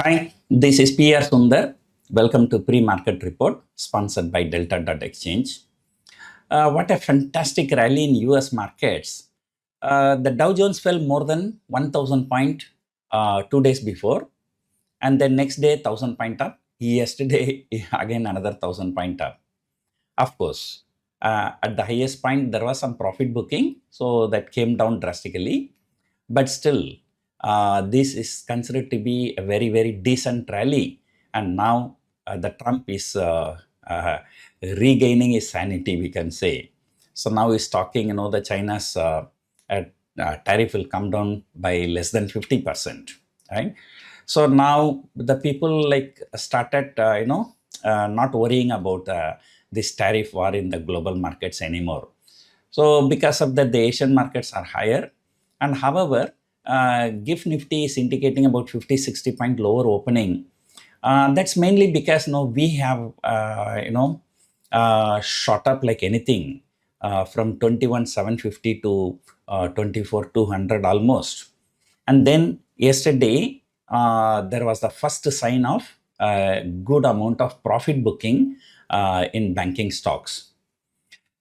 Hi, this is PR Sundar. Welcome to Pre-Market Report, sponsored by Delta.Exchange. What a fantastic rally in US markets. The Dow Jones fell more than 1,000 point 2 days before, and then next day 1,000 point up. Yesterday, again another 1,000 point up. Of course, at the highest point, there was some profit booking, so that came down drastically. But still, this is considered to be a very, very decent rally. And now the Trump is regaining his sanity, we can say. So now he's talking, the China's tariff will come down by less than 50%, right? So now the people started, not worrying about this tariff war in the global markets anymore. So because of that, the Asian markets are higher. And however, GIFT Nifty is indicating about 50-60 point lower opening. That's mainly because we have shot up like anything from 21,750 to 24,200 almost. And then yesterday, there was the first sign of good amount of profit booking in banking stocks.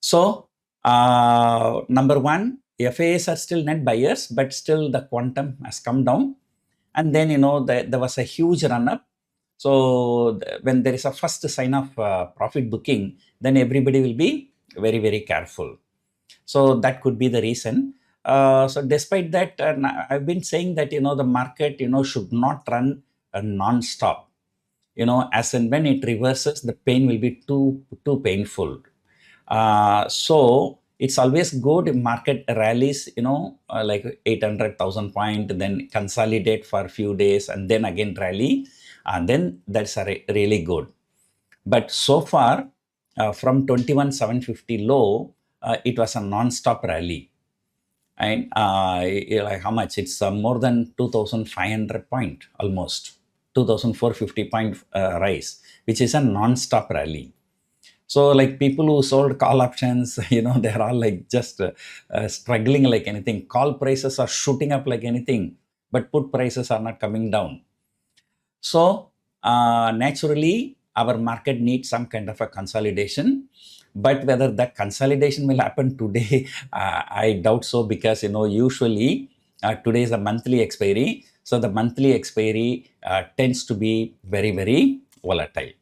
So, number one, FAs are still net buyers, but still the quantum has come down. And then, there was a huge run-up. So, when there is a first sign of profit booking, then everybody will be very, very careful. So, that could be the reason. So, despite that, I've been saying that, the market, should not run non-stop. As and when it reverses, the pain will be too painful. So it's always good if market rallies, like 800,000 point, then consolidate for a few days and then again rally, and then that's really good. But so far, from 21,750 low, it was a non-stop rally. And like how much? It's more than 2,500 point, almost 2,450 point rise, which is a non-stop rally. So like people who sold call options, they're all like just struggling like anything. Call prices are shooting up like anything, but put prices are not coming down. So naturally, our market needs some kind of a consolidation. But whether that consolidation will happen today, I doubt so, because, usually today is a monthly expiry. So the monthly expiry tends to be very, very volatile.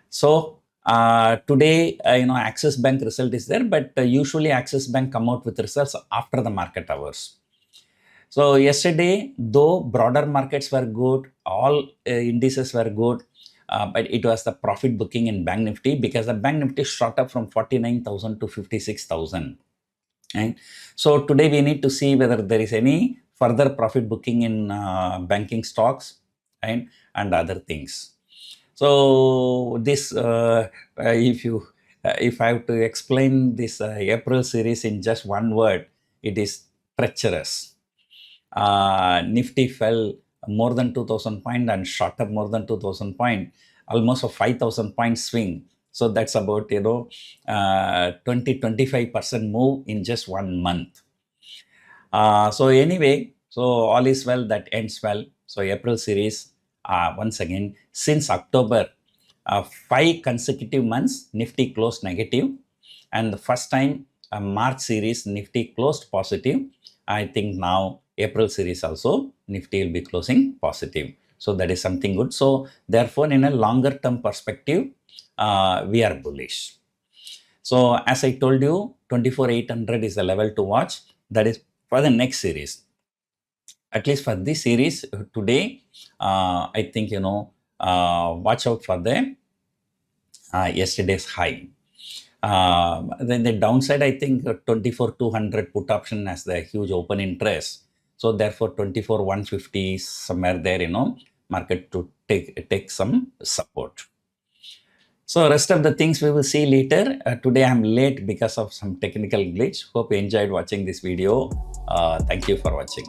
So today, Axis Bank result is there, but usually Axis Bank come out with results after the market hours. So yesterday, though broader markets were good, all indices were good, but it was the profit booking in Bank Nifty, because the Bank Nifty shot up from 49,000 to 56,000. Right? So today we need to see whether there is any further profit booking in banking stocks, right, and other things. So this, if I have to explain this April series in just one word, it is treacherous. Nifty fell more than 2,000 point and shot up more than 2,000 point, almost a 5,000 point swing. So that's about 20-25% move in just 1 month. So anyway, so all is well that ends well. So April series, once again, since October, 5 consecutive months, Nifty closed negative. And the first time, March series, Nifty closed positive. I think now April series also, Nifty will be closing positive. So that is something good. So therefore, in a longer term perspective, we are bullish. So as I told you, 24,800 is the level to watch. That is for the next series. At least for this series today, I think, watch out for the yesterday's high. Then the downside, I think 24,200 put option has the huge open interest. So therefore 24,150 somewhere there, market to take some support. So rest of the things we will see later. Today I'm late because of some technical glitch. Hope you enjoyed watching this video. Thank you for watching.